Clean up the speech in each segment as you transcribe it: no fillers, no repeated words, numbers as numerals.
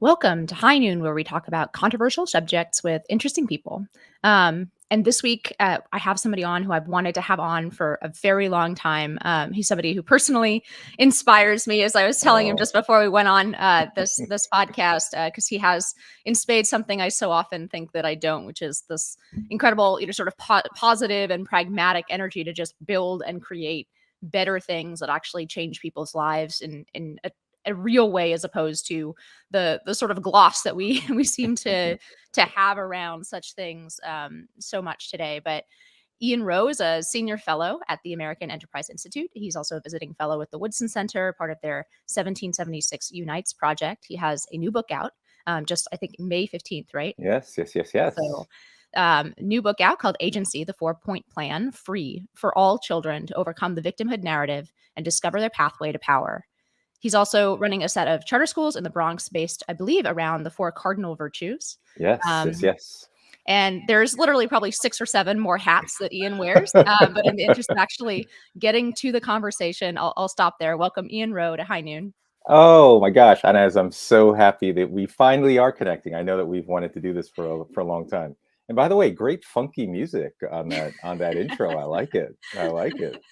Welcome to High Noon, where we talk about controversial subjects with interesting people. And this week, I have somebody on who I've wanted to have on for a very long time. He's somebody who personally inspires me, as I was telling him Oh, just before we went on this podcast, because he has in spades something I so often think that I don't, which is this incredible, sort of positive and pragmatic energy to just build and create better things that actually change people's lives in a real way, as opposed to the sort of gloss that we we seem to have around such things so much today. But Ian Rowe is a senior fellow at the American Enterprise Institute. He's also a visiting fellow with the Woodson Center, part of their 1776 Unites project. He has a new book out, just I think May 15th, right? yes, yes, yes, yes. So, new book out called Agency, the 4-point plan, free for all children to overcome the victimhood narrative and discover their pathway to power. He's also running a set of charter schools in the Bronx based, I believe, around the 4 cardinal virtues. Yes, yes, Um, yes. and there's literally probably 6 or 7 more hats that Ian wears. But in the interest of actually getting to the conversation, I'll stop there. Welcome, Ian Rowe, to High Noon. Oh my gosh, Inez, I'm so happy that we finally are connecting. I know that we've wanted to do this for a long time. And by the way, great funky music on that intro. I like it. I like it.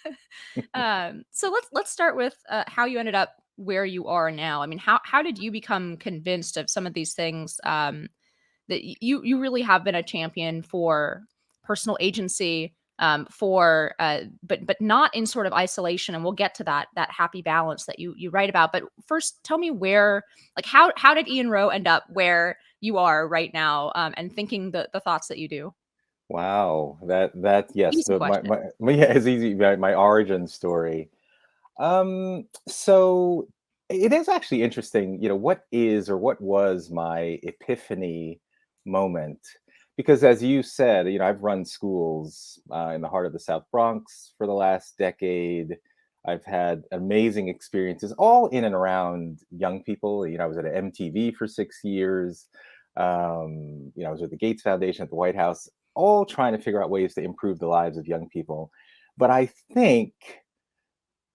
So let's start with how you ended up where you are now. I mean, how did you become convinced of some of these things? That you really have been a champion for personal agency, for but not in sort of isolation, and we'll get to that happy balance that you write about. But first, tell me where, like, how did Ian Rowe end up where you are right now, and thinking the thoughts that you do? Wow, that yes, Easy the question. yeah, it's easy. My origin story. So it is actually interesting, what is or what was my epiphany moment? Because as you said, I've run schools in the heart of the South Bronx for the last decade. I've had amazing experiences all in and around young people. I was at MTV for 6 years. I was with the Gates Foundation at the White House, all trying to figure out ways to improve the lives of young people. But I think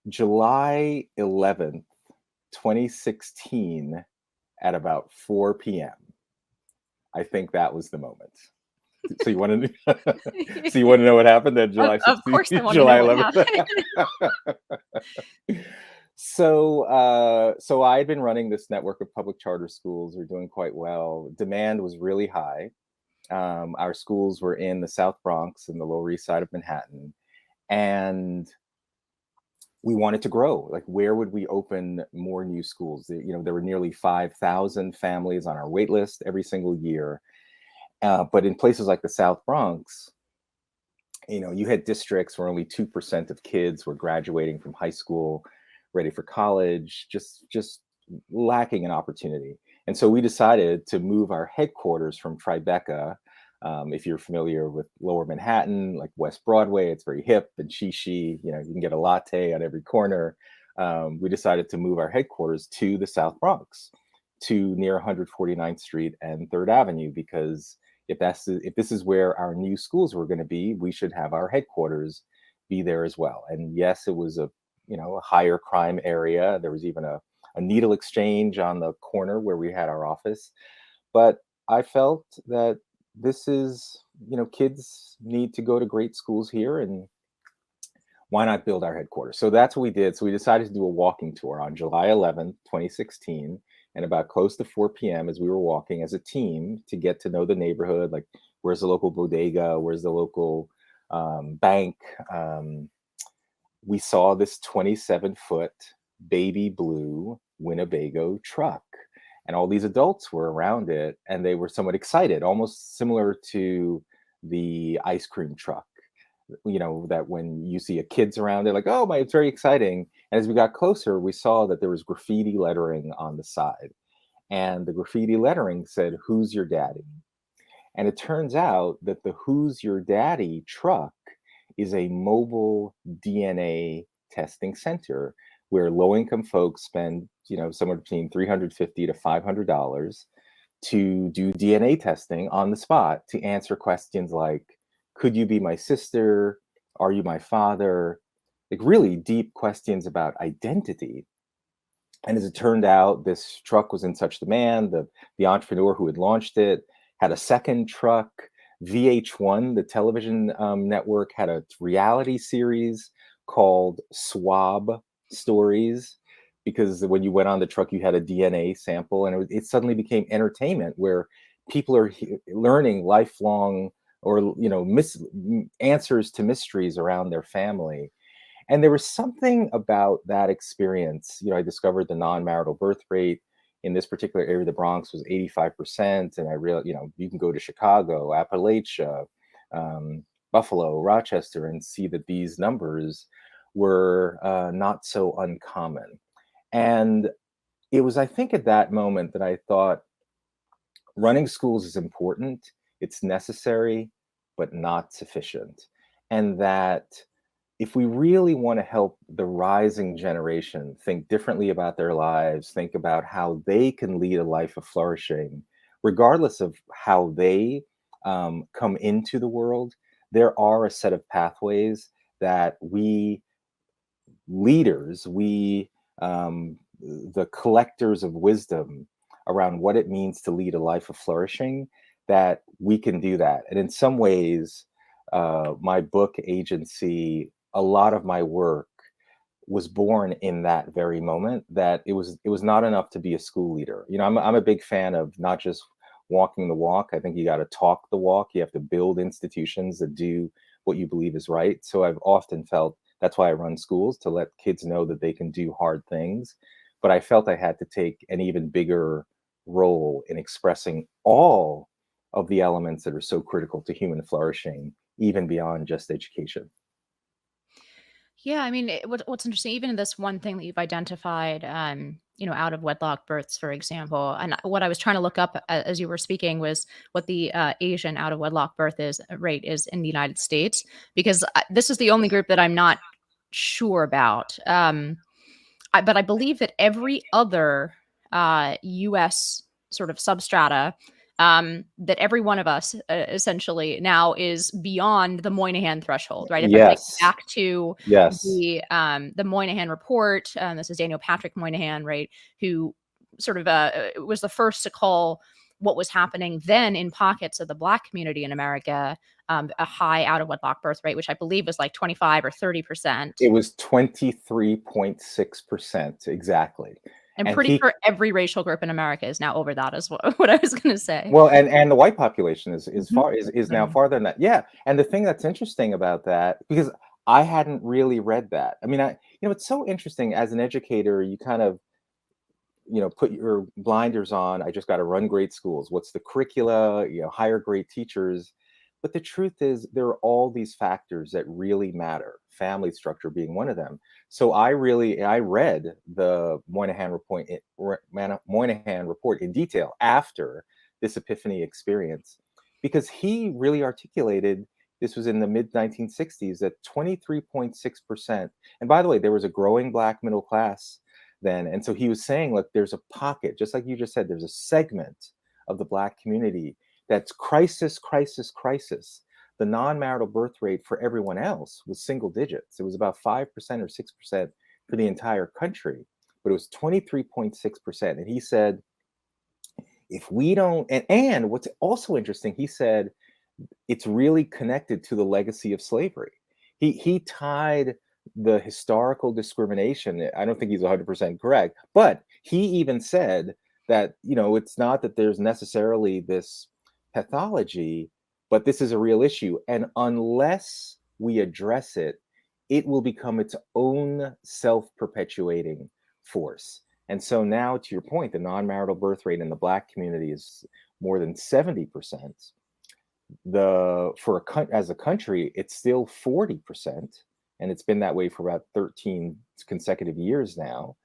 July 11th, 2016, at about 4 p.m. I think that was the moment. So you want to so you want to know what happened at of, July of 16th, course, I want to July know what 11th? happened. So I had been running this network of public charter schools. We're doing quite well. Demand was really high. Our schools were in the South Bronx and the Lower East Side of Manhattan, and we wanted to grow. Like, where would we open more new schools? There were nearly 5,000 families on our wait list every single year. But in places like the South Bronx, you had districts where only 2% of kids were graduating from high school, ready for college, just lacking an opportunity. And so we decided to move our headquarters from Tribeca. If you're familiar with Lower Manhattan, like West Broadway, it's very hip and chic. You can get a latte on every corner. We decided to move our headquarters to the South Bronx, to near 149th Street and Third Avenue, because if this is where our new schools were going to be, we should have our headquarters be there as well. And yes, it was a higher crime area. There was even a needle exchange on the corner where we had our office. But I felt that this is, kids need to go to great schools here, and why not build our headquarters? So that's what we did. So we decided to do a walking tour on July 11th, 2016, and about close to 4 p.m. as we were walking as a team to get to know the neighborhood, like where's the local bodega, where's the local bank. We saw this 27-foot baby blue Winnebago truck, and all these adults were around it, and they were somewhat excited, almost similar to the ice cream truck. That when you see a kids around, they're like, oh my, it's very exciting. And as we got closer, we saw that there was graffiti lettering on the side, and the graffiti lettering said, who's your daddy? And it turns out that the Who's Your Daddy truck is a mobile DNA testing center where low income folks spend, somewhere between $350 to $500 to do DNA testing on the spot to answer questions like, could you be my sister? Are you my father? Like, really deep questions about identity. And as it turned out, this truck was in such demand. The entrepreneur who had launched it had a second truck. VH1, the television network, had a reality series called Swab Stories, because when you went on the truck, you had a DNA sample, and it suddenly became entertainment where people are learning lifelong, or answers to mysteries around their family. And there was something about that experience. I discovered the non-marital birth rate in this particular area of the Bronx was 85%. And I realized, you can go to Chicago, Appalachia, Buffalo, Rochester, and see that these numbers were not so uncommon. And it was, I think, at that moment that I thought running schools is important, it's necessary, but not sufficient. And that if we really want to help the rising generation think differently about their lives, think about how they can lead a life of flourishing, regardless of how they come into the world, there are a set of pathways that we leaders, the collectors of wisdom around what it means to lead a life of flourishing, that we can do that. And in some ways, my book Agency, a lot of my work was born in that very moment, that it was not enough to be a school leader. I'm a big fan of not just walking the walk. I think you got to talk the walk. You have to build institutions that do what you believe is right. So I've often felt that's why I run schools, to let kids know that they can do hard things. But I felt I had to take an even bigger role in expressing all of the elements that are so critical to human flourishing, even beyond just education. Yeah, I mean, what's interesting, even in this one thing that you've identified, out of wedlock births, for example, and what I was trying to look up as you were speaking was what the Asian out of wedlock birth rate is in the United States, because this is the only group that I'm not sure about. But I believe that every other U.S. sort of substrata, that every one of us essentially now is beyond the Moynihan threshold, right? If I think Yes. back to Yes. the Moynihan Report, this is Daniel Patrick Moynihan, right, who sort of was the first to call what was happening then in pockets of the Black community in America a high out of wedlock birth rate, which I believe was like 25 or 30%. It was 23.6%, exactly. I'm And pretty he sure every racial group in America is now over that, is what I was gonna say. Well, and the white population is Mhm, far is now mhm. farther than that. Yeah, and the thing that's interesting about that, because I hadn't really read that. I mean, it's so interesting as an educator, you kind of, put your blinders on. I just got to run great schools. What's the curricula? Hire great teachers. But the truth is, there are all these factors that really matter. Family structure being one of them. So I read the Moynihan Report in detail after this epiphany experience, because he really articulated, this was in the mid 1960s, that 23.6%. And by the way, there was a growing Black middle class then. And so he was saying, look, there's a pocket, just like you just said, there's a segment of the Black community that's crisis, crisis, crisis. The non-marital birth rate for everyone else was single digits. It was about 5% or 6% for the entire country, but it was 23.6%. And he said, if we don't, and what's also interesting, he said, it's really connected to the legacy of slavery. He tied the historical discrimination. I don't think he's 100% correct, but he even said that, it's not that there's necessarily this pathology, but this is a real issue. And unless we address it, it will become its own self-perpetuating force. And so now, to your point, the non-marital birth rate in the Black community is more than 70%. As a country, it's still 40%, and it's been that way for about 13 consecutive years now.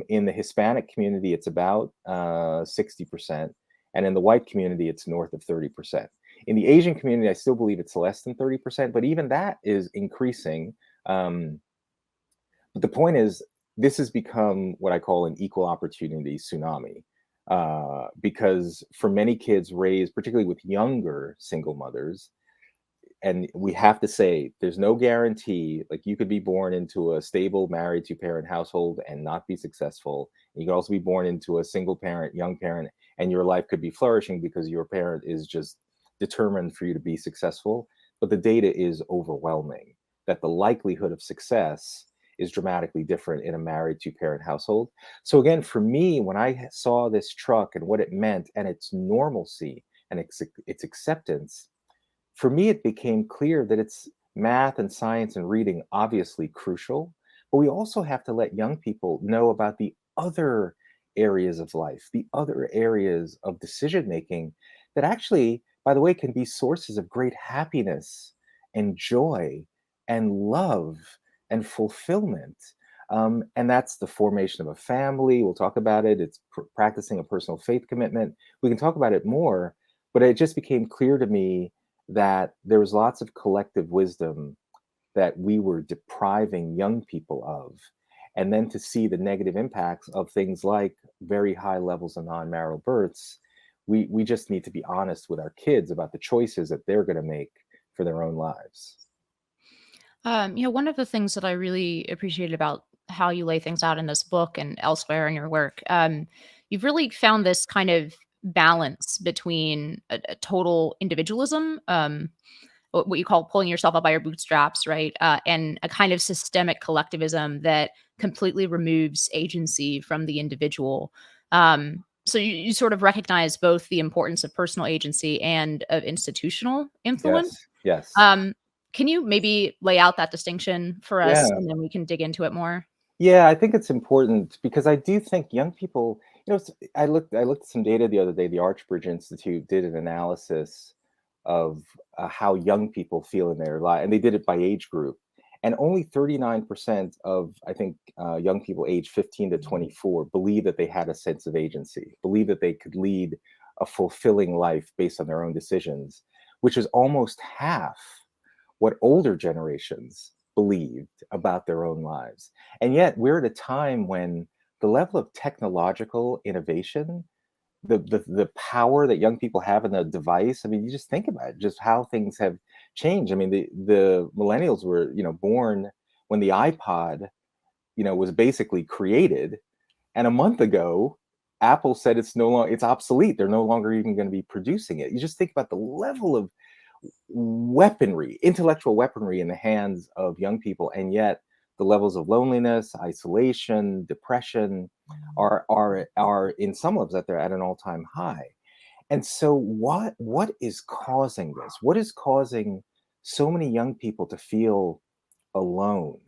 In the Hispanic community, it's about 60%, and in the white community, it's north of 30%. In the Asian community, I still believe it's less than 30%, but even that is increasing. But the point is, this has become what I call an equal opportunity tsunami. Because for many kids raised, particularly with younger single mothers, and we have to say, there's no guarantee, like you could be born into a stable married 2-parent household and not be successful, You could also be born into a single parent, young parent, and your life could be flourishing because your parent is just determined for you to be successful. But the data is overwhelming that the likelihood of success is dramatically different in a married two-parent household. So again, for me, when I saw this truck and what it meant and its normalcy and its acceptance, for me, it became clear that it's math and science and reading obviously crucial, but we also have to let young people know about the other areas of life, the other areas of decision making that actually, by the way, can be sources of great happiness and joy and love and fulfillment. And that's the formation of a family. We'll talk about it. It's practicing a personal faith commitment. We can talk about it more, but it just became clear to me that there was lots of collective wisdom that we were depriving young people of. And then to see the negative impacts of things like very high levels of non-marital births, we just need to be honest with our kids about the choices that they're going to make for their own lives. One of the things that I really appreciated about how you lay things out in this book and elsewhere in your work, you've really found this kind of balance between a total individualism, what you call pulling yourself up by your bootstraps, right? And a kind of systemic collectivism that completely removes agency from the individual. So you sort of recognize both the importance of personal agency and of institutional influence. Yes, yes. Um, can you maybe lay out that distinction for us, Yeah. and then we can dig into it more? Yeah, I think it's important because I do think young people, I looked at some data the other day. The Archbridge Institute did an analysis of how young people feel in their life, and they did it by age group. And only 39% of, I think, young people aged 15 to 24 believe that they had a sense of agency, believe that they could lead a fulfilling life based on their own decisions, which is almost half what older generations believed about their own lives. And yet we're at a time when the level of technological innovation, the power that young people have in a device, I mean, you just think about it, just how things have changed. I mean, the millennials were, born when the iPod, was basically created. And a month ago, Apple said it's obsolete. They're no longer even going to be producing it. You just think about the level of weaponry, intellectual weaponry in the hands of young people, and yet the levels of loneliness, isolation, depression are in some levels that they're at an all-time high. And so what is causing this? What is causing so many young people to feel alone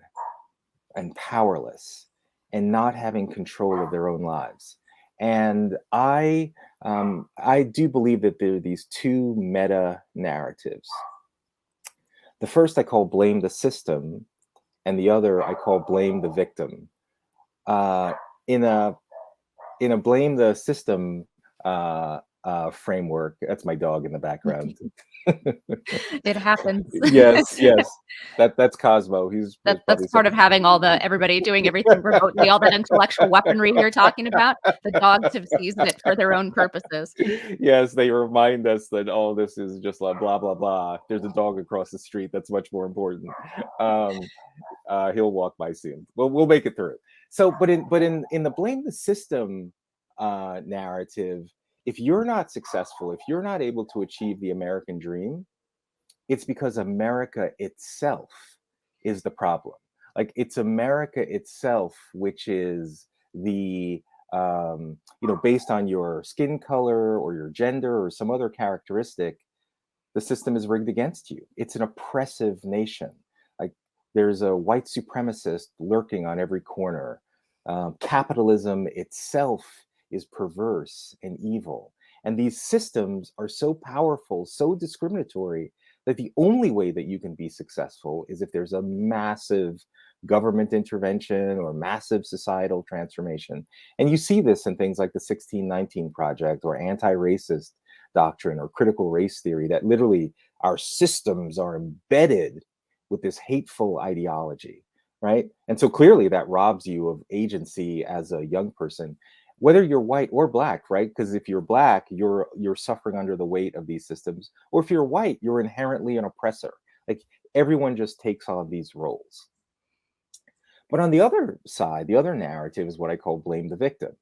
and powerless and not having control of their own lives? And I do believe that there are these two meta narratives. The first I call blame the system, and the other I call blame the victim. Uh, in a blame the system framework, that's my dog in the background. It happens. Yes, yes, that's Cosmo. He's That's probably part of having everybody doing everything remotely, all that intellectual weaponry you're talking about. The dogs have seized it for their own purposes. Yes, they remind us that all this is just like blah blah blah. There's a dog across the street that's much more important. Um, he'll walk by soon. We'll make it through. So, but in the blame the system narrative, if you're not successful, if you're not able to achieve the American dream, it's because America itself is the problem. Like it's America itself, which is the based on your skin color or your gender or some other characteristic, the system is rigged against you. It's an oppressive nation. Like there's a white supremacist lurking on every corner. Capitalism itself is perverse and evil. And these systems are so powerful, so discriminatory, that the only way that you can be successful is if there's a massive government intervention or massive societal transformation. And you see this in things like the 1619 Project or anti-racist doctrine or critical race theory, that literally our systems are embedded with this hateful ideology, right? And so clearly that robs you of agency as a young person, whether you're white or black, right? Because if you're black, you're suffering under the weight of these systems, or if you're white, you're inherently an oppressor. Like everyone just takes on these roles. But on the other side, the other narrative is what I call blame the victim.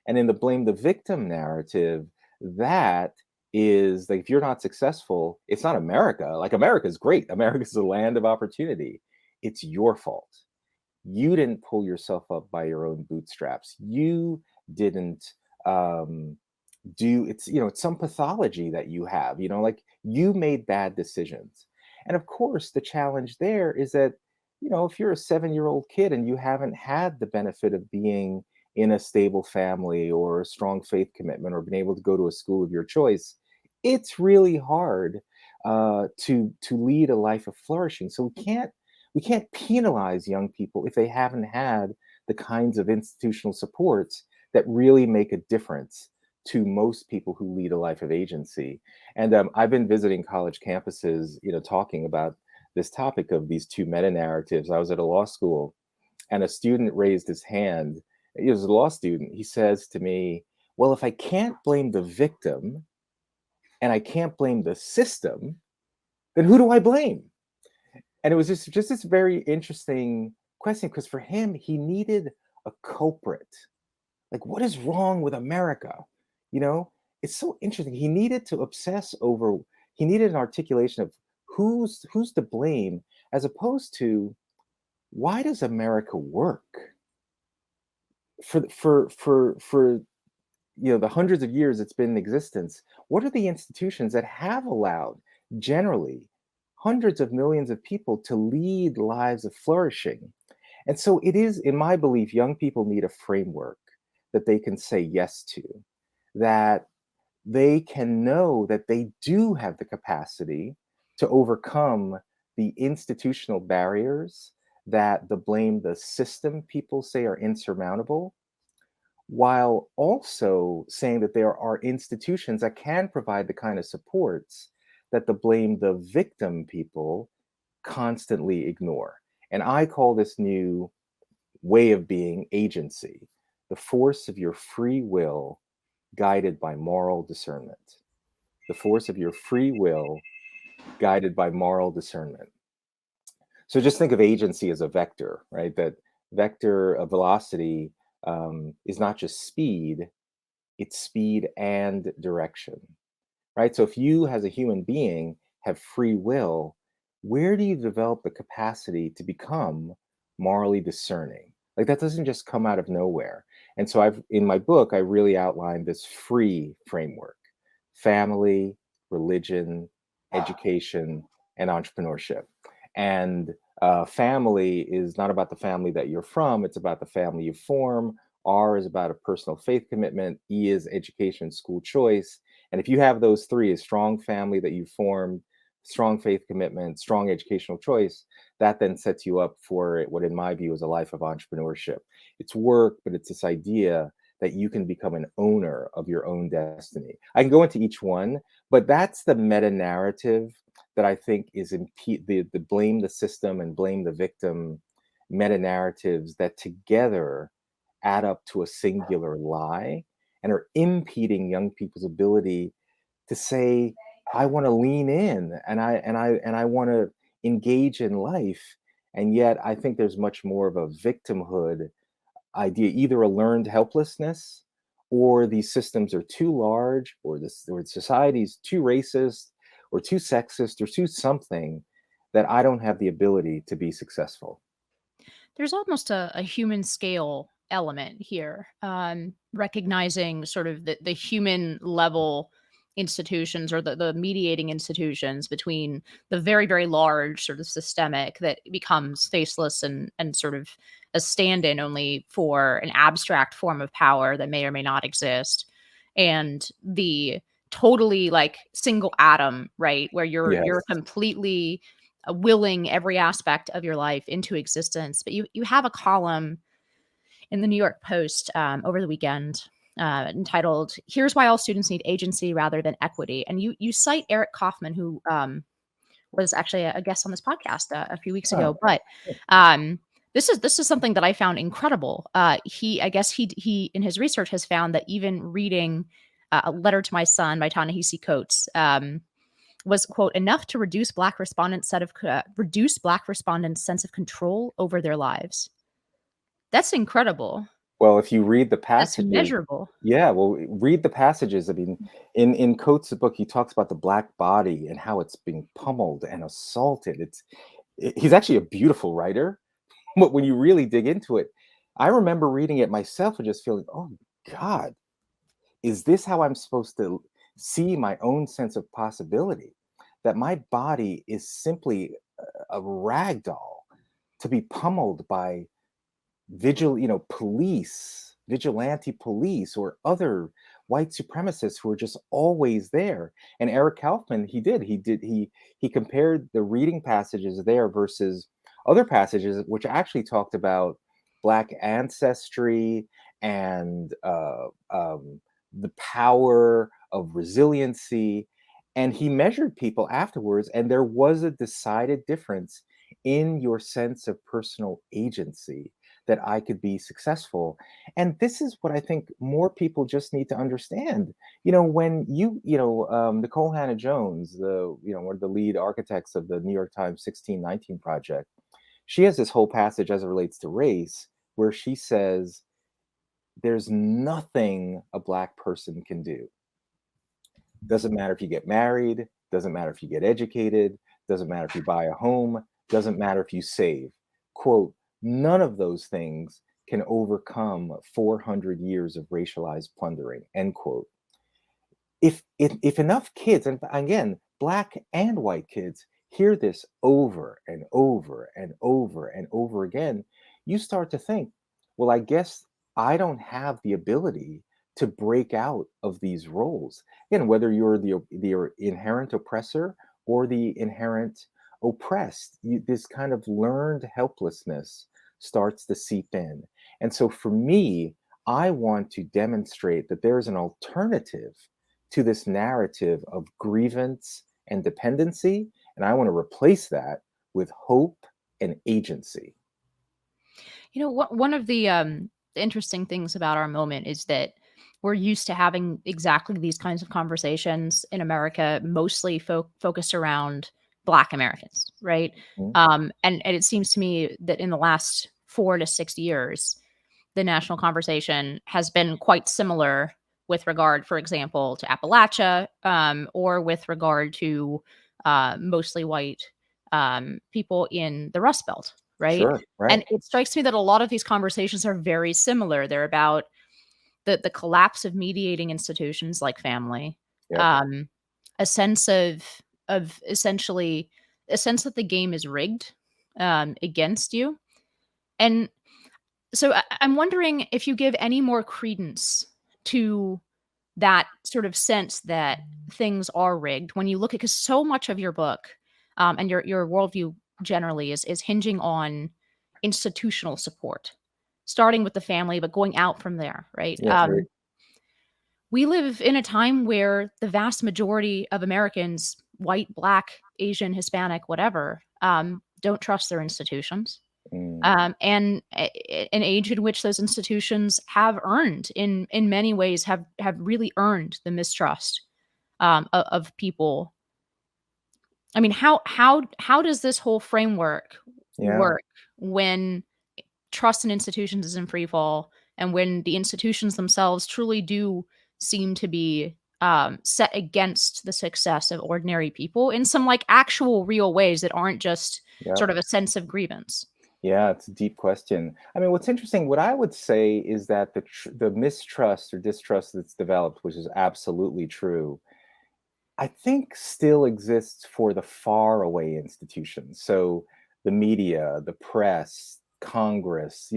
And in the blame the victim narrative, that is like, if you're not successful, it's not America. Like, America's great. America's a land of opportunity. It's your fault. You didn't pull yourself up by your own bootstraps. You didn't do it's, it's some pathology that you have, like, you made bad decisions. And of course, the challenge there is that, if you're a 7-year-old kid and you haven't had the benefit of being in a stable family or a strong faith commitment or been able to go to a school of your choice, it's really hard to lead a life of flourishing. So we can't penalize young people if they haven't had the kinds of institutional supports that really make a difference to most people who lead a life of agency. And I've been visiting college campuses, talking about this topic of these two meta narratives. I was at a law school, and a student raised his hand. He was a law student. He says to me, "Well, if I can't blame the victim and I can't blame the system, then who do I blame?" And it was just this very interesting question, because for him, he needed a culprit. Like, what is wrong with America? You know, it's so interesting. He needed to obsess over, he needed an articulation of who's to blame, as opposed to, why does America work? For the hundreds of years it's been in existence, what are the institutions that have allowed, generally, hundreds of millions of people to lead lives of flourishing? And so it is, in my belief, young people need a framework that they can say yes to, that they can know that they do have the capacity to overcome the institutional barriers that the blame the system people say are insurmountable, while also saying that there are institutions that can provide the kind of supports that the blame the victim people constantly ignore. And I call this new way of being agency, the force of your free will guided by moral discernment. The force of your free will guided by moral discernment. So just think of agency as a vector, right? That vector of velocity is not just speed, it's speed and direction, right? So if you, as a human being, have free will, where do you develop the capacity to become morally discerning? Like, that doesn't just come out of nowhere. And so in my book, I really outlined this free framework: family, religion, education, and entrepreneurship. And family is not about the family that you're from, it's about the family you form. R is about a personal faith commitment. E is education, school choice. And if you have those three, a strong family that you formed, strong faith commitment, strong educational choice, that then sets you up for what, in my view, is a life of entrepreneurship. It's work, but it's this idea that you can become an owner of your own destiny. I can go into each one, but that's the meta narrative that I think is the blame the system and blame the victim meta narratives that together add up to a singular lie and are impeding young people's ability to say, I want to lean in and I want to engage in life. And yet I think there's much more of a victimhood idea, either a learned helplessness, or these systems are too large, or society's too racist or too sexist or too something, that I don't have the ability to be successful. There's almost a human scale element here, recognizing sort of the human level institutions, or the mediating institutions between the very, very large sort of systemic that becomes faceless and sort of a stand-in only for an abstract form of power that may or may not exist, and the totally like single atom, right? Where you're Yes. completely willing every aspect of your life into existence. But you have a column in the New York Post over the weekend entitled "Here's Why All Students Need Agency Rather Than Equity," and you cite Eric Kaufman, who was actually a guest on this podcast a few weeks Oh, ago. But this is something that I found incredible. I guess he in his research has found that even reading "A Letter to My Son" by Ta-Nehisi Coates was, quote, enough to reduce Black respondents' sense of control over their lives. That's incredible. Well, if you read the That's passages, measurable. yeah, well, read the passages. I mean, in Coates' book, he talks about the black body and how it's being pummeled and assaulted. He's actually a beautiful writer, but when you really dig into it, I remember reading it myself and just feeling, oh God, is this how I'm supposed to see my own sense of possibility? That my body is simply a rag doll to be pummeled by vigilante police, or other white supremacists who are just always there. And Eric Kaufman, he compared the reading passages there versus other passages which actually talked about black ancestry and the power of resiliency. And he measured people afterwards, and there was a decided difference in your sense of personal agency, that I could be successful. And this is what I think more people just need to understand. When Nicole Hannah-Jones, one of the lead architects of the New York Times 1619 Project, she has this whole passage as it relates to race, where she says, there's nothing a Black person can do. Doesn't matter if you get married, doesn't matter if you get educated, doesn't matter if you buy a home, doesn't matter if you save. Quote, none of those things can overcome 400 years of racialized plundering, end quote. If enough kids, and again, Black and white kids, hear this over and over and over and over again, you start to think, well, I guess I don't have the ability to break out of these roles. Again, whether you're the inherent oppressor or the inherent oppressed, this kind of learned helplessness starts to seep in. And so for me, I want to demonstrate that there's an alternative to this narrative of grievance and dependency. And I want to replace that with hope and agency. One of the interesting things about our moment is that we're used to having exactly these kinds of conversations in America, mostly focused around Black Americans, right? Mm-hmm. And it seems to me that in the last 4 to 6 years, the national conversation has been quite similar with regard, for example, to Appalachia, or with regard to mostly white people in the Rust Belt, right? Sure, right. And it strikes me that a lot of these conversations are very similar. They're about the collapse of mediating institutions like family, Yep. um, a sense of essentially a sense that the game is rigged against you, and so I'm wondering if you give any more credence to that sort of sense that things are rigged when you look at, because so much of your book, and your worldview generally is hinging on institutional support, starting with the family, but going out from there, right? Yeah, right. We live in a time where the vast majority of Americans, white, Black, Asian, Hispanic, whatever, don't trust their institutions. Mm. And an age in which those institutions have earned, in many ways, have really earned the mistrust of people. I mean, how does this whole framework Yeah. work when trust in institutions is in free fall, and when the institutions themselves truly do seem to be set against the success of ordinary people in some like actual real ways that aren't just Yeah. sort of a sense of grievance? Yeah, it's a deep question. I mean, what's interesting, what I would say is that the mistrust or distrust that's developed, which is absolutely true, I think still exists for the far away institutions. So the media, the press, Congress,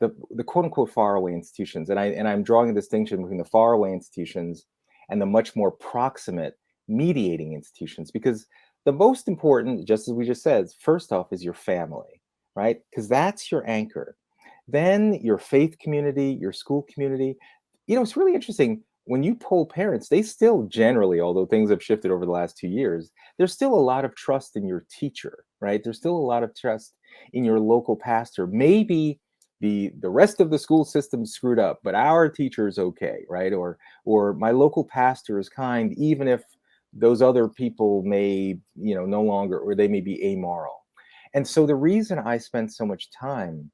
the quote unquote far away institutions. And I'm drawing a distinction between the far away institutions and the much more proximate mediating institutions, because the most important, just as we just said, first off is your family, right? Because that's your anchor. Then your faith community, your school community. It's really interesting when you poll parents, they still generally, although things have shifted over the last 2 years, there's still a lot of trust in your teacher, right? There's still a lot of trust in your local pastor. Maybe the rest of the school system screwed up, but our teacher is okay, right? Or my local pastor is kind, even if those other people may, no longer, or they may be amoral. And so the reason I spent so much time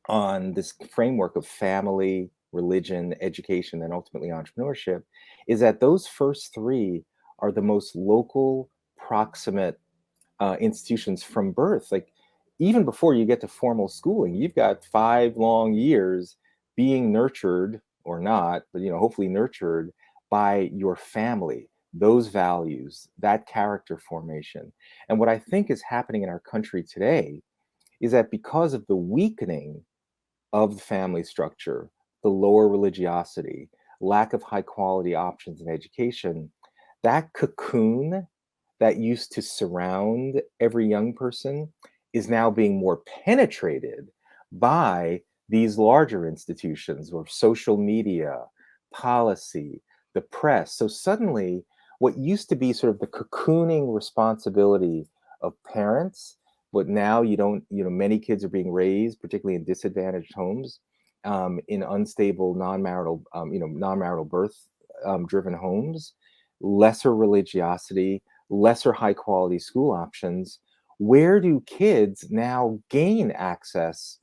on this framework of family, religion, education, and ultimately entrepreneurship is that those first three are the most local, proximate institutions from birth. Like even before you get to formal schooling, you've got 5 long years being nurtured or not, but hopefully nurtured by your family, those values, that character formation. And what I think is happening in our country today is that because of the weakening of the family structure, the lower religiosity, lack of high quality options in education, that cocoon that used to surround every young person is now being more penetrated by these larger institutions or social media, policy, the press. So suddenly, what used to be sort of the cocooning responsibility of parents, but now you don't, many kids are being raised, particularly in disadvantaged homes, in unstable non-marital birth driven homes, lesser religiosity, lesser high quality school options. Where do kids now gain access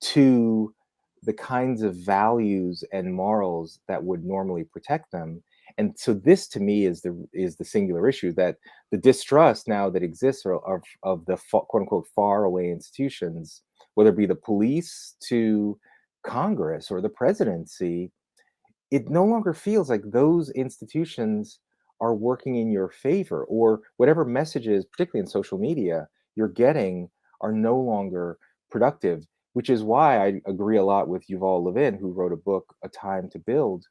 to the kinds of values and morals that would normally protect them? And so this to me is the singular issue, that the distrust now that exists of the quote unquote far away institutions, whether it be the police to Congress or the presidency, it no longer feels like those institutions are working in your favor, or whatever messages, particularly in social media, you're getting are no longer productive, which is why I agree a lot with Yuval Levin, who wrote a book, A Time to Build.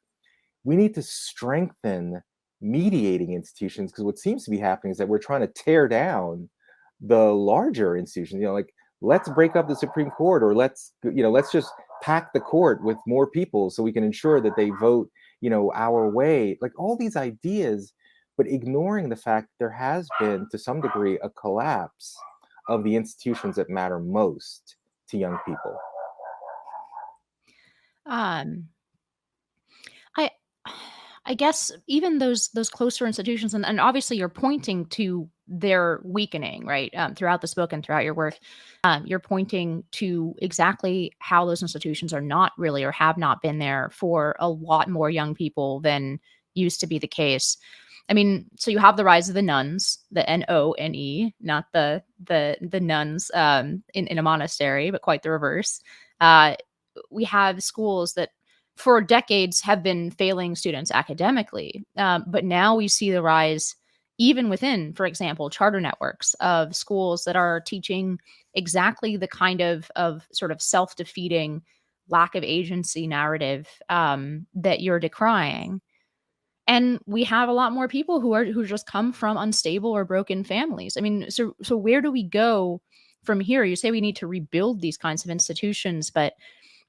We need to strengthen mediating institutions, because what seems to be happening is that we're trying to tear down the larger institutions. Like, let's break up the Supreme Court, or let's just pack the court with more people so we can ensure that they vote our way. Like all these ideas, but ignoring the fact that there has been to some degree a collapse of the institutions that matter most to young people. Um, I I guess even those closer institutions, and obviously you're pointing to their weakening, right? Throughout this book and throughout your work, you're pointing to exactly how those institutions are not really or have not been there for a lot more young people than used to be the case. I mean, so you have the rise of the nuns, the NONE, not the nuns in a monastery, but quite the reverse. Uh, we have schools that for decades have been failing students academically. But now we see the rise, even within, for example, charter networks of schools that are teaching exactly the kind of sort of self defeating, lack of agency narrative that you're decrying. And we have a lot more people who just come from unstable or broken families. I mean, so where do we go from here? You say we need to rebuild these kinds of institutions, but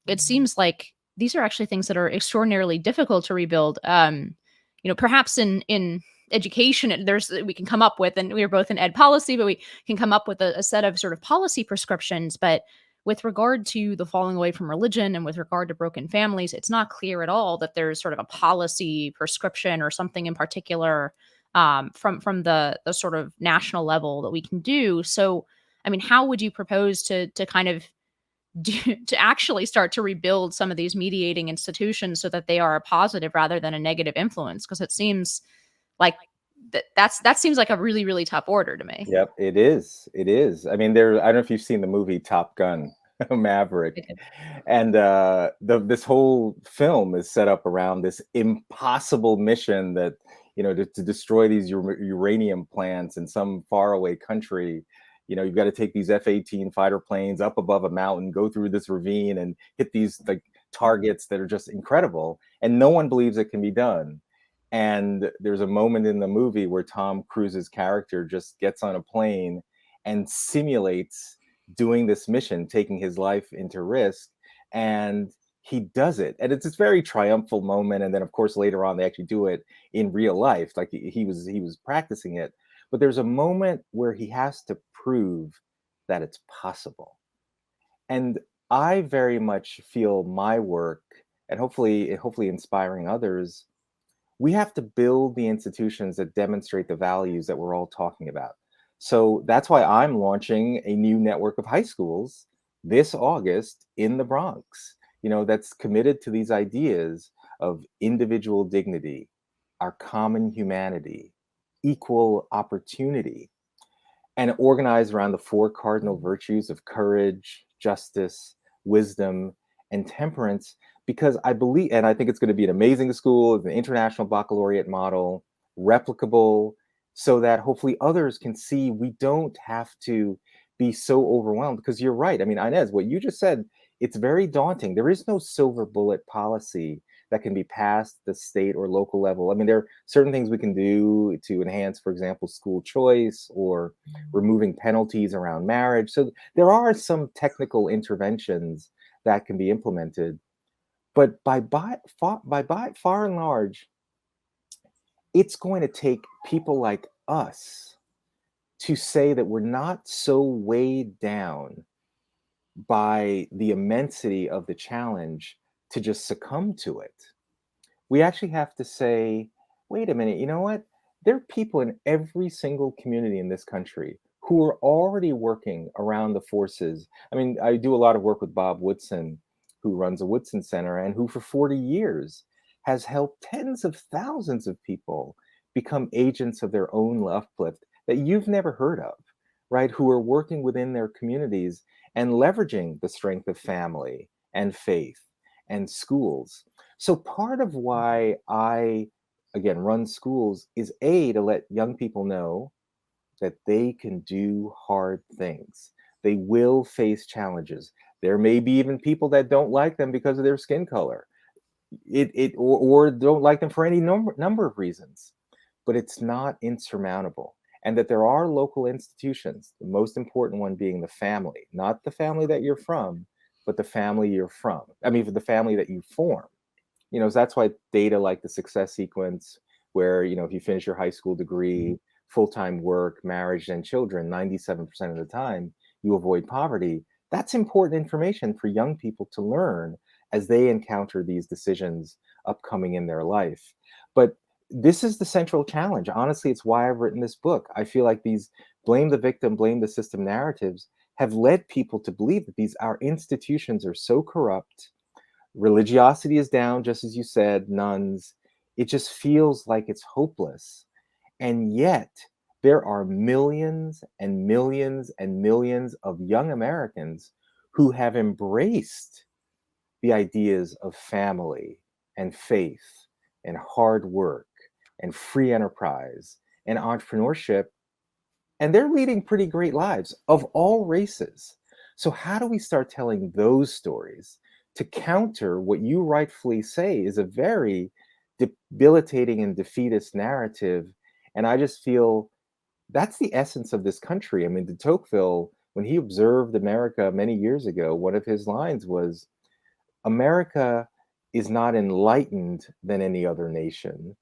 it seems like these are actually things that are extraordinarily difficult to rebuild. Perhaps in education, there's we can come up with, and we are both in ed policy, but we can come up with a set of sort of policy prescriptions. But with regard to the falling away from religion and with regard to broken families, it's not clear at all that there's sort of a policy prescription or something in particular from the sort of national level that we can do. So, I mean, how would you propose to kind of to actually start to rebuild some of these mediating institutions so that they are a positive rather than a negative influence? Because it seems like that seems like a really, really tough order to me. Yep, it is. It is. I mean, I don't know if you've seen the movie Top Gun, Maverick, and this whole film is set up around this impossible mission that to destroy these uranium plants in some faraway country. You've got to take these F-18 fighter planes up above a mountain, go through this ravine, and hit these like targets that are just incredible, and no one believes it can be done. And there's a moment in the movie where Tom Cruise's character just gets on a plane and simulates doing this mission, taking his life into risk. And he does it. And it's this very triumphal moment. And then, of course, later on, they actually do it in real life. Like he was practicing it. But there's a moment where he has to prove that it's possible. And I very much feel my work, and hopefully inspiring others, we have to build the institutions that demonstrate the values that we're all talking about. So that's why I'm launching a new network of high schools this August in the Bronx, that's committed to these ideas of individual dignity, our common humanity, equal opportunity, and organized around the four cardinal virtues of courage, justice, wisdom, and temperance. Because I believe, and I think it's going to be an amazing school, the international baccalaureate model, replicable, so that hopefully others can see we don't have to be so overwhelmed. Because you're right. I mean, Inez, what you just said, it's very daunting. There is no silver bullet policy that can be passed the state or local level. I mean, there are certain things we can do to enhance, for example, school choice or removing penalties around marriage. So there are some technical interventions that can be implemented, but far and large, it's going to take people like us to say that we're not so weighed down by the immensity of the challenge to just succumb to it. We actually have to say, wait a minute, you know what? There are people in every single community in this country who are already working around the forces. I mean, I do a lot of work with Bob Woodson, who runs a Woodson Center and who for 40 years has helped tens of thousands of people become agents of their own uplift that you've never heard of, right? Who are working within their communities and leveraging the strength of family and faith and schools. So part of why I, again, run schools is A, to let young people know that they can do hard things. They will face challenges. There may be even people that don't like them because of their skin color, or don't like them for any number of reasons, but it's not insurmountable. And that there are local institutions, the most important one being the family, not the family that you're from, but the family you're from. I mean, for the family that you form. So that's why data like the success sequence, where, if you finish your high school degree, full-time work, marriage, and children, 97% of the time, you avoid poverty. That's important information for young people to learn as they encounter these decisions upcoming in their life. But this is the central challenge. Honestly, it's why I've written this book. I feel like these blame the victim, blame the system narratives have led people to believe that our institutions are so corrupt. Religiosity is down, just as you said, nuns. It just feels like it's hopeless. And yet, there are millions and millions and millions of young Americans who have embraced the ideas of family and faith and hard work and free enterprise and entrepreneurship. And they're leading pretty great lives of all races. So, how do we start telling those stories to counter what you rightfully say is a very debilitating and defeatist narrative? And I just feel that's the essence of this country. I mean, de Tocqueville, when he observed America many years ago, one of his lines was, America is not enlightened than any other nation,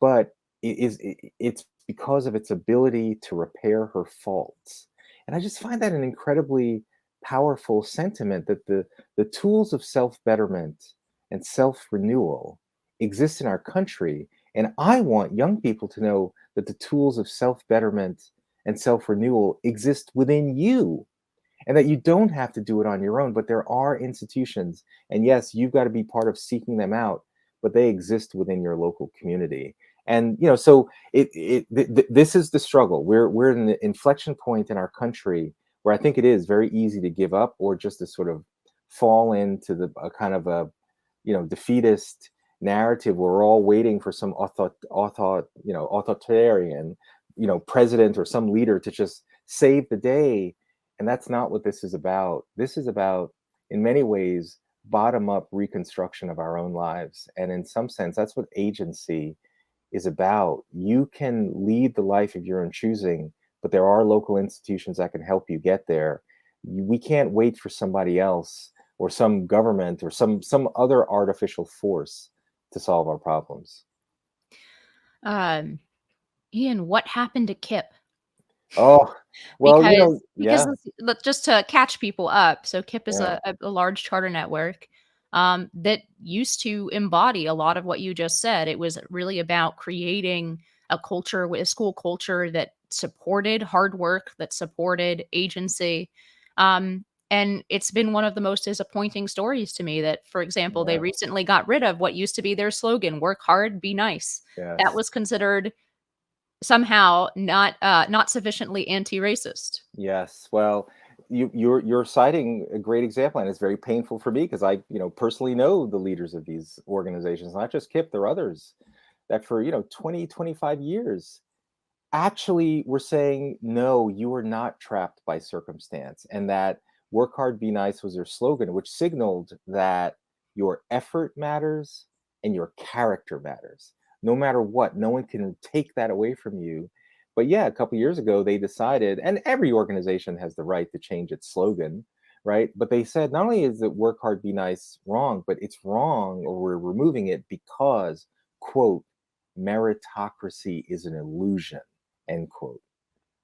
but it's because of its ability to repair her faults. And I just find that an incredibly powerful sentiment, that the tools of self-betterment and self-renewal exist in our country. And I want young people to know that the tools of self-betterment and self-renewal exist within you, and that you don't have to do it on your own, but there are institutions. And yes, you've got to be part of seeking them out, but they exist within your local community. And so this is the struggle. We're in the inflection point in our country where I think it is very easy to give up, or just to sort of fall into the kind of a defeatist narrative where we're all waiting for some authoritarian president or some leader to just save the day. And that's not what this is about. This is about, in many ways, bottom up reconstruction of our own lives. And in some sense, that's what agency is about. You can lead the life of your own choosing, but there are local institutions that can help you get there. We can't wait for somebody else or some government or some other artificial force to solve our problems. Ian, what happened to kipp? Oh, well, Because yeah, just to catch people up, so kipp is yeah. a large charter network that used to embody a lot of what you just said. It was really about creating a culture, a school culture that supported hard work, that supported agency, and And it's been one of the most disappointing stories to me that, for example, they Yeah. recently got rid of what used to be their slogan, "Work hard, be nice." That Yes. was considered somehow not sufficiently anti-racist. Yes. Well, you're citing a great example, and it's very painful for me because I, personally know the leaders of these organizations, not just KIPP, there are others that for, 20, 25 years actually were saying, no, you are not trapped by circumstance, and that work hard, be nice was their slogan, which signaled that your effort matters and your character matters. No matter what, no one can take that away from you. But yeah, a couple years ago, they decided, and every organization has the right to change its slogan, right? But they said not only is it work hard, be nice wrong, but it's wrong, or we're removing it because, quote, meritocracy is an illusion, end quote.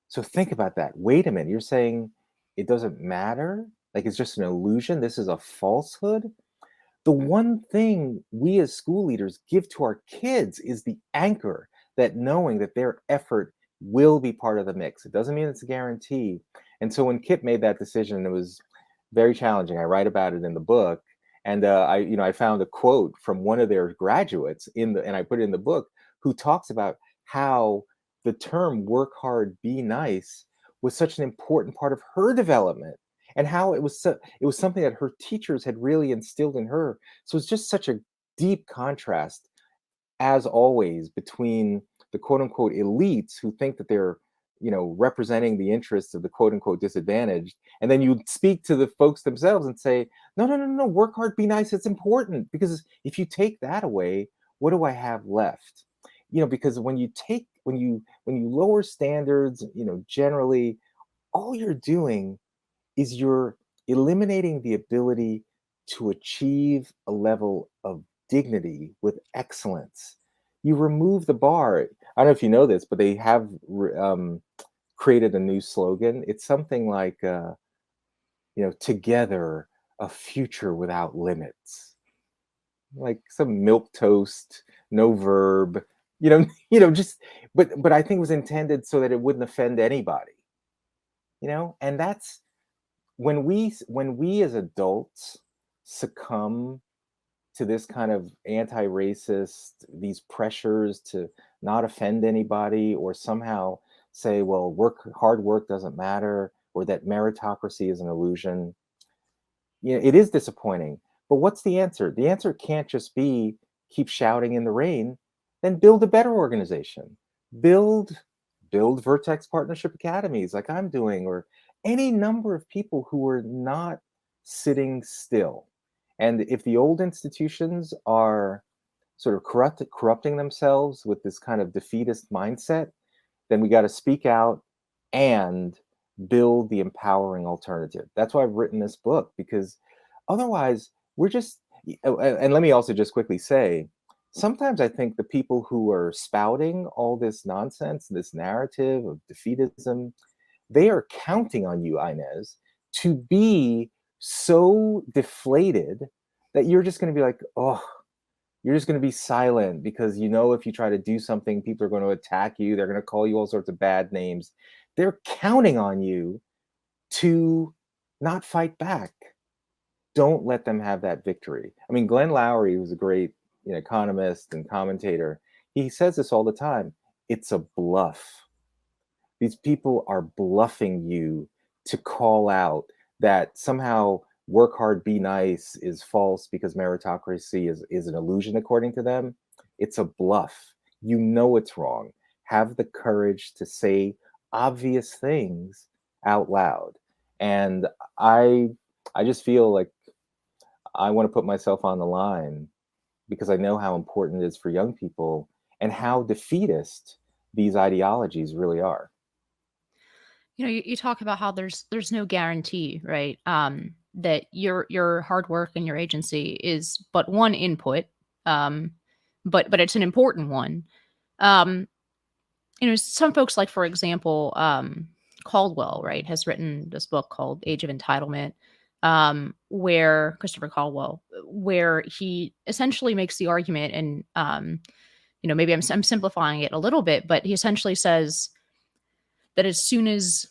So think about that. Wait a minute. You're saying it doesn't matter? Like it's just an illusion? This is a falsehood? The one thing we as school leaders give to our kids is the anchor, that knowing that their effort will be part of the mix. It doesn't mean it's a guarantee. And so when Kip made that decision, it was very challenging. I write about it in the book. And I found a quote from one of their graduates and I put it in the book, who talks about how the term "work hard, be nice" was such an important part of her development, and how it was something that her teachers had really instilled in her. So it's just such a deep contrast, as always, between the quote unquote elites who think that they're, representing the interests of the quote unquote disadvantaged, and then you speak to the folks themselves and say, no, no, no, no, work hard, be nice, it's important, because if you take that away, what do I have left? Because when you lower standards, generally all you're doing is you're eliminating the ability to achieve a level of dignity with excellence. You remove the bar. I don't know if you know this, but they have created a new slogan. It's something like, together, a future without limits. Like some milk toast, no verb, just, but I think it was intended so that it wouldn't offend anybody, and that's when we as adults succumb to this kind of anti-racist, these pressures to not offend anybody, or somehow say, well, hard work doesn't matter, or that meritocracy is an illusion, it is disappointing. But what's the answer? The answer can't just be keep shouting in the rain. Then build a better organization. Build build Vertex Partnership Academies like I'm doing, or any number of people who are not sitting still. And if the old institutions are sort of corrupting themselves with this kind of defeatist mindset, then we got to speak out and build the empowering alternative. That's why I've written this book, because otherwise we're just, and let me also just quickly say, sometimes I think the people who are spouting all this nonsense, this narrative of defeatism, they are counting on you, Inez, to be so deflated that you're just going to be like, oh, you're just going to be silent, because if you try to do something, people are going to attack you. They're going to call you all sorts of bad names. They're counting on you to not fight back. Don't let them have that victory. I mean, Glenn Lowry, who's a great economist and commentator, he says this all the time. It's a bluff. These people are bluffing you to call out that somehow work hard, be nice is false because meritocracy is an illusion according to them. It's a bluff. You know it's wrong. Have the courage to say obvious things out loud. And I just feel like I want to put myself on the line, because I know how important it is for young people and how defeatist these ideologies really are. You talk about how there's no guarantee, right? That your hard work and your agency is but one input, um, but it's an important one. Um, some folks, like for example, Caldwell, right, has written this book called Age of Entitlement, where Christopher Caldwell, where he essentially makes the argument, and maybe I'm simplifying it a little bit, but he essentially says that as soon as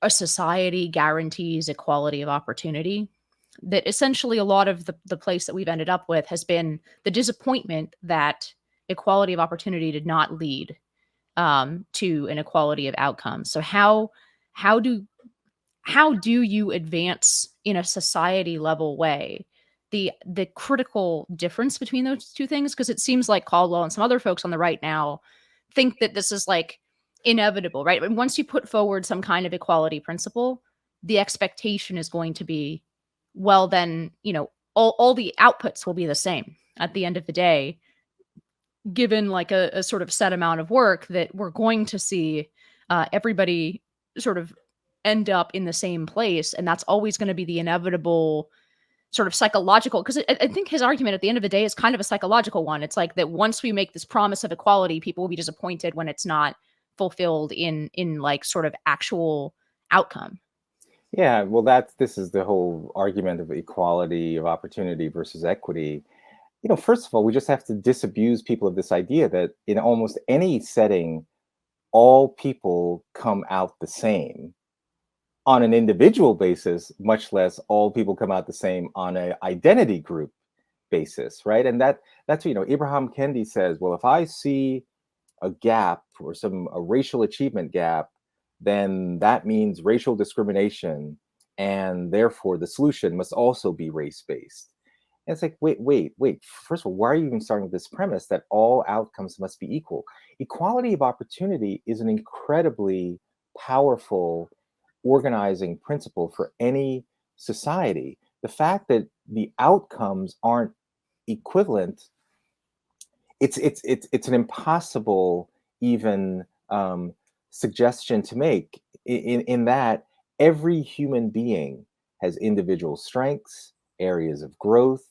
a society guarantees equality of opportunity, that essentially a lot of the place that we've ended up with has been the disappointment that equality of opportunity did not lead to an equality of outcomes. So how do how do you advance in a society level way the critical difference between those two things? Because it seems like Caldwell and some other folks on the right now think that this is like inevitable, right? And once you put forward some kind of equality principle, the expectation is going to be, well, then, all the outputs will be the same at the end of the day, given like a sort of set amount of work, that we're going to see everybody sort of end up in the same place. And that's always going to be the inevitable sort of psychological, because I think his argument at the end of the day is kind of a psychological one. It's like that once we make this promise of equality, people will be disappointed when it's not fulfilled in like sort of actual outcome. Yeah, well, this is the whole argument of equality of opportunity versus equity. First of all, we just have to disabuse people of this idea that in almost any setting, all people come out the same on an individual basis, much less all people come out the same on an identity group basis, right? And that's Abraham Kendi says, well, if I see a gap or a racial achievement gap, then that means racial discrimination, and therefore the solution must also be race-based. And it's like, wait. First of all, why are you even starting with this premise that all outcomes must be equal? Equality of opportunity is an incredibly powerful organizing principle for any society. The fact that the outcomes aren't equivalent, it's an impossible even suggestion to make, in that every human being has individual strengths, areas of growth,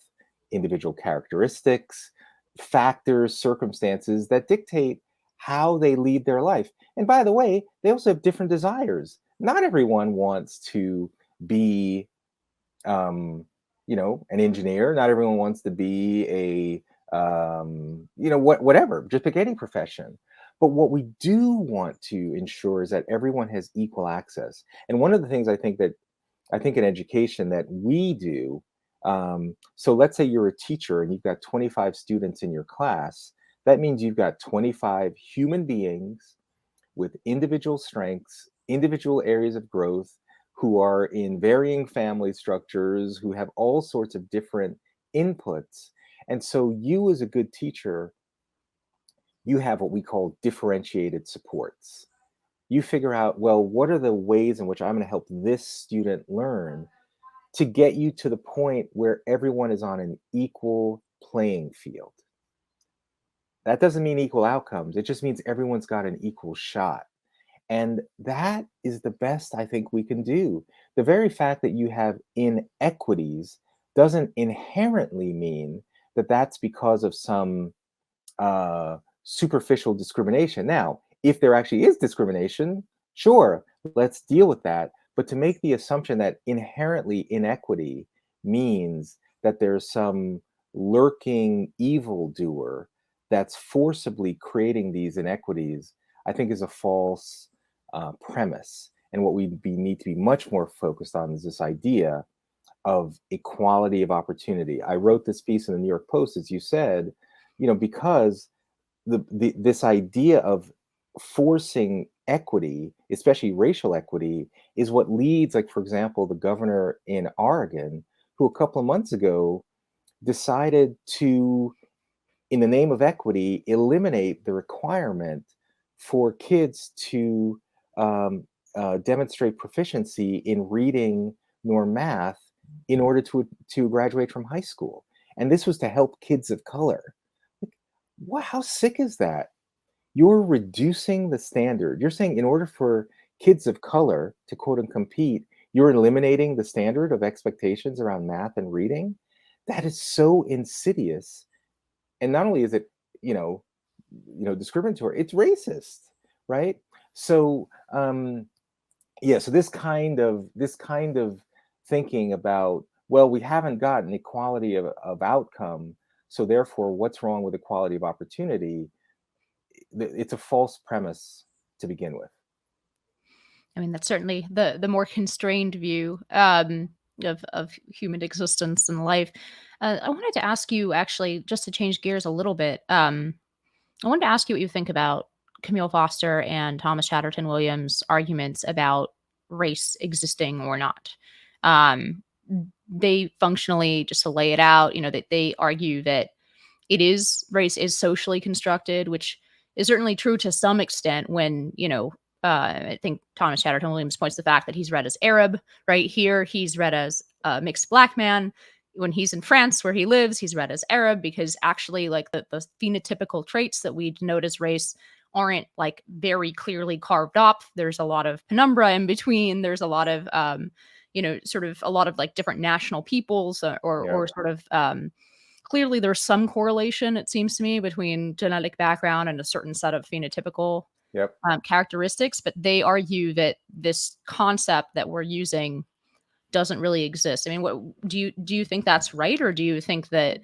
individual characteristics, factors, circumstances that dictate how they lead their life. And by the way, they also have different desires. Not everyone wants to be an engineer. Not everyone wants to be a whatever, just pick any profession. But what we do want to ensure is that everyone has equal access. And one of the things I think in education that we do, so let's say you're a teacher and you've got 25 students in your class. That means you've got 25 human beings with individual strengths, individual areas of growth, who are in varying family structures, who have all sorts of different inputs. And so you, as a good teacher, you have what we call differentiated supports. You figure out, well, what are the ways in which I'm going to help this student learn to get you to the point where everyone is on an equal playing field. That doesn't mean equal outcomes. It just means everyone's got an equal shot. And that is the best I think we can do. The very fact that you have inequities doesn't inherently mean that that's because of some superficial discrimination. Now, if there actually is discrimination, sure, let's deal with that. But to make the assumption that inherently inequity means that there's some lurking evildoer that's forcibly creating these inequities, I think is a false premise. And what we need to be much more focused on is this idea of equality of opportunity. I wrote this piece in the New York Post, as you said, because this idea of forcing equity, especially racial equity, is what leads, like, for example, the governor in Oregon, who a couple of months ago decided to, in the name of equity, eliminate the requirement for kids to demonstrate proficiency in reading nor math in order to graduate from high school. And this was to help kids of color. Wow, how sick is that? You're reducing the standard. You're saying in order for kids of color to quote and compete, you're eliminating the standard of expectations around math and reading. That is so insidious. And not only is it, discriminatory, it's racist, right? So, so this kind of thinking about, well, we haven't gotten equality of outcome, so therefore, what's wrong with equality of opportunity? It's a false premise to begin with. I mean, that's certainly the more constrained view of human existence and life. I wanted to ask you, actually, just to change gears a little bit. I wanted to ask you what you think about Camille Foster and Thomas Chatterton Williams' arguments about race existing or not. Um, they functionally, just to lay it out, that they argue that race is socially constructed, which is certainly true to some extent when, I think Thomas Chatterton Williams points to the fact that he's read as Arab, right? Here, he's read as a mixed black man. When he's in France, where he lives, he's read as Arab because actually, like the phenotypical traits that we denote as race aren't like very clearly carved up. There's a lot of penumbra in between. There's a lot of, sort of a lot of like different national peoples Yeah. or sort of clearly there's some correlation, it seems to me, between genetic background and a certain set of phenotypical Yep. characteristics. But they argue that this concept that we're using doesn't really exist. I mean, what do you think that's right, or do you think that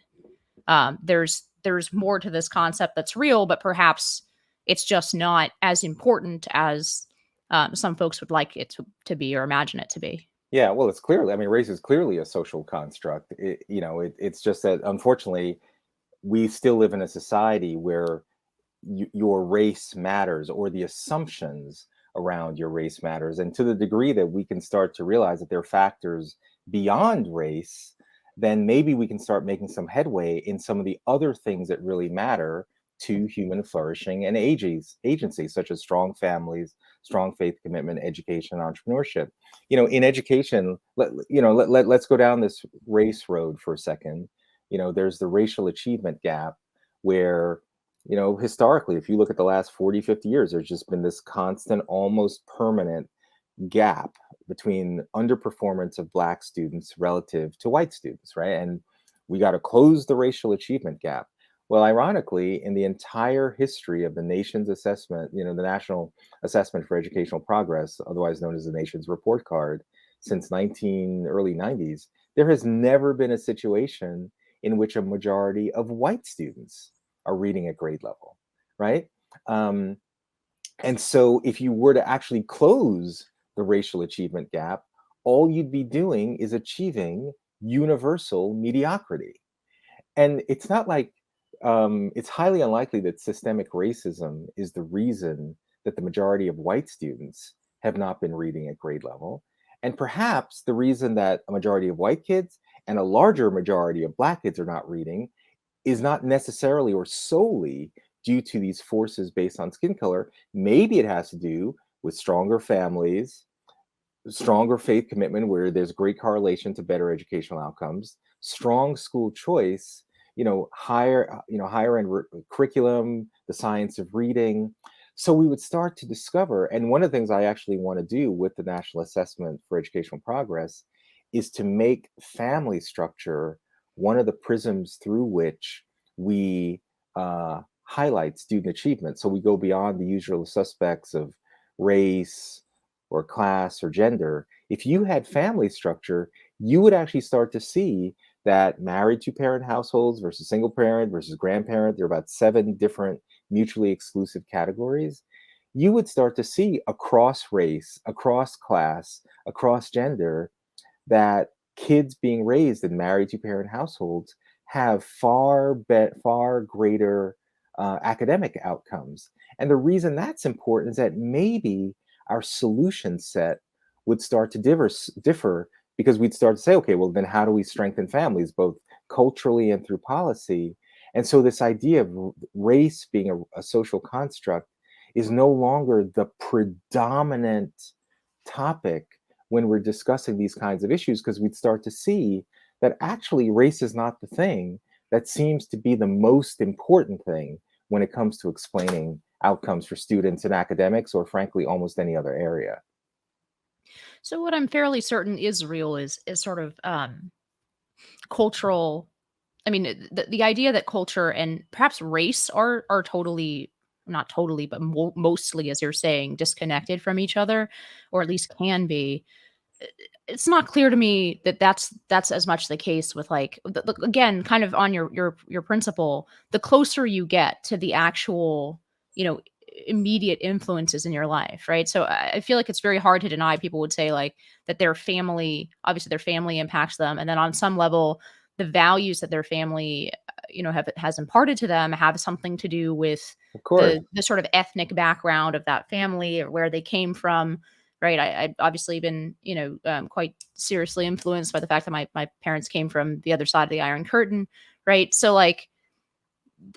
there's more to this concept that's real, but perhaps it's just not as important as some folks would like it to be or imagine it to be? Yeah, well, it's clearly, I mean, race is clearly a social construct. It's just that unfortunately, we still live in a society where your race matters, or the assumptions around your race matters. And to the degree that we can start to realize that there are factors beyond race, then maybe we can start making some headway in some of the other things that really matter to human flourishing and agency, such as strong families, strong faith commitment, education, entrepreneurship. In education, let's go down this race road for a second. There's the racial achievement gap where, historically, if you look at the last 40, 50 years, there's just been this constant, almost permanent gap between underperformance of Black students relative to white students, right? And we got to close the racial achievement gap. Well, ironically, in the entire history of the nation's assessment, the National Assessment for Educational Progress, otherwise known as the nation's report card, since early 90s, there has never been a situation in which a majority of white students are reading at grade level, right? And so if you were to actually close the racial achievement gap, all you'd be doing is achieving universal mediocrity. And it's not like, it's highly unlikely that systemic racism is the reason that the majority of white students have not been reading at grade level. And perhaps the reason that a majority of white kids and a larger majority of Black kids are not reading is not necessarily or solely due to these forces based on skin color. Maybe it has to do with stronger families, stronger faith commitment, where there's great correlation to better educational outcomes, strong school choice, higher end curriculum, the science of reading. So we would start to discover, and one of the things I actually want to do with the National Assessment for Educational Progress is to make family structure one of the prisms through which we highlight student achievement. So we go beyond the usual suspects of race or class or gender. If you had family structure, you would actually start to see that married to parent households versus single parent versus grandparent, there are about 7 different mutually exclusive categories. You would start to see across race, across class, across gender, that kids being raised in married to parent households have far greater academic outcomes. And the reason that's important is that maybe our solution set would start to differ, because we'd start to say, okay, well, then how do we strengthen families, both culturally and through policy? And so this idea of race being a social construct is no longer the predominant topic when we're discussing these kinds of issues, because we'd start to see that actually race is not the thing that seems to be the most important thing when it comes to explaining outcomes for students in academics, or frankly, almost any other area. So what I'm fairly certain is real is sort of cultural. I mean, the idea that culture and perhaps race are totally, not totally, but mostly, as you're saying, disconnected from each other, or at least can be. It's not clear to me that that's as much the case with, like, again, kind of on your principle. The closer you get to the actual, you know, immediate influences in your life, right? So I feel like it's very hard to deny. People would say like that their family, obviously their family impacts them, and then on some level, the values that their family, has imparted to them have something to do with Of course. the sort of ethnic background of that family or where they came from, right? I've obviously been, quite seriously influenced by the fact that my parents came from the other side of the Iron Curtain, right? So like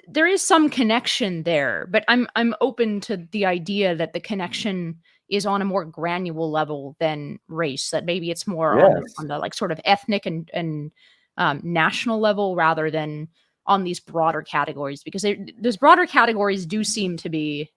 there is some connection there, but I'm open to the idea that the connection is on a more granular level than race. That maybe it's more on Yes. the like sort of ethnic and national level rather than on these broader categories, because those broader categories do seem to be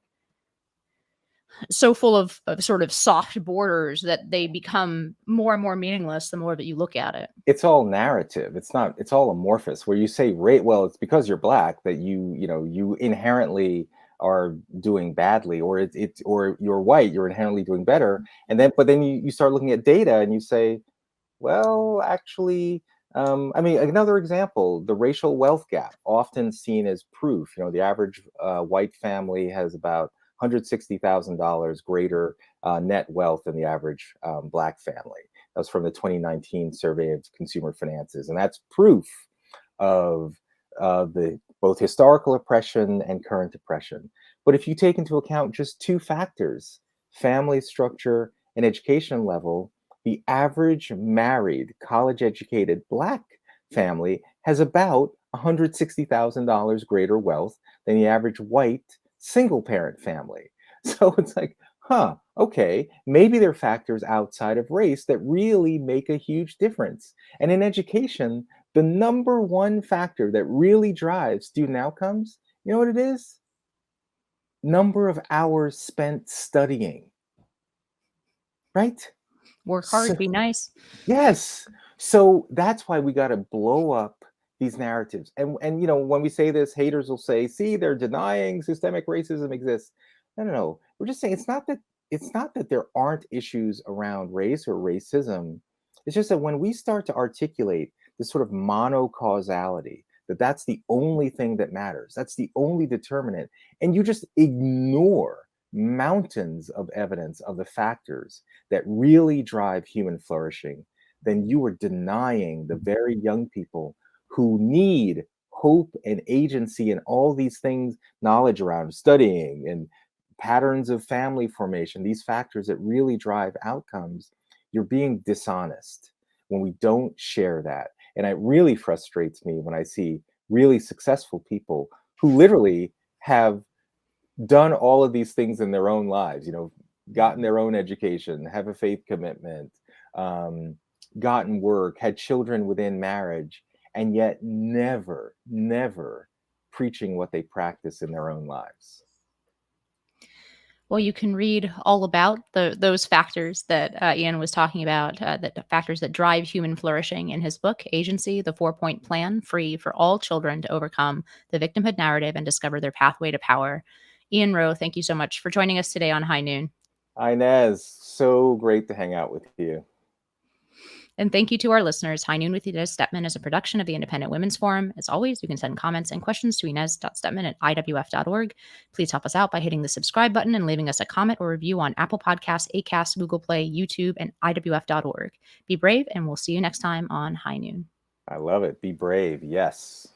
so full of sort of soft borders that they become more and more meaningless the more that you look at it. It's all narrative. It's not, it's all amorphous. Where you say rate, well, it's because you're black that you inherently are doing badly, or or you're white, you're inherently doing better. And then, but then you start looking at data and you say, well, actually, I mean, another example, the racial wealth gap, often seen as proof. The average white family has about $160,000 greater net wealth than the average black family. That was from the 2019 Survey of Consumer Finances, and that's proof of the both historical oppression and current oppression. But if you take into account just two factors, family structure and education level, the average married, college educated Black family has about $160,000 greater wealth than the average white single parent family. So it's like, huh, okay, maybe there are factors outside of race that really make a huge difference. And in education, the number one factor that really drives student outcomes, you know what it is? Number of hours spent studying, right? Work So, hard, be nice. yes. So that's why we got to blow up these narratives. And when we say this, haters will say, "See, they're denying systemic racism exists." No, no, no. We're just saying it's not that there aren't issues around race or racism. It's just that when we start to articulate this sort of monocausality, that's the only thing that matters, that's the only determinant, and you just ignore mountains of evidence of the factors that really drive human flourishing, then you are denying the very young people who need hope and agency and all these things, knowledge around studying and patterns of family formation, these factors that really drive outcomes. You're being dishonest when we don't share that. And it really frustrates me when I see really successful people who literally have done all of these things in their own lives, gotten their own education, have a faith commitment, um, gotten work, had children within marriage, and yet never, never preaching what they practice in their own lives. Well, you can read all about those factors that Ian was talking about, the factors that drive human flourishing in his book, Agency, the 4-Point Plan, Free for All Children to Overcome the Victimhood Narrative and Discover Their Pathway to Power. Ian Rowe, thank you so much for joining us today on High Noon. Inez, so great to hang out with you. And thank you to our listeners. High Noon with Inez Stepman is a production of the Independent Women's Forum. As always, you can send comments and questions to inez.stepman@iwf.org. Please help us out by hitting the subscribe button and leaving us a comment or review on Apple Podcasts, Acast, Google Play, YouTube, and iwf.org. Be brave, and we'll see you next time on High Noon. I love it. Be brave. Yes.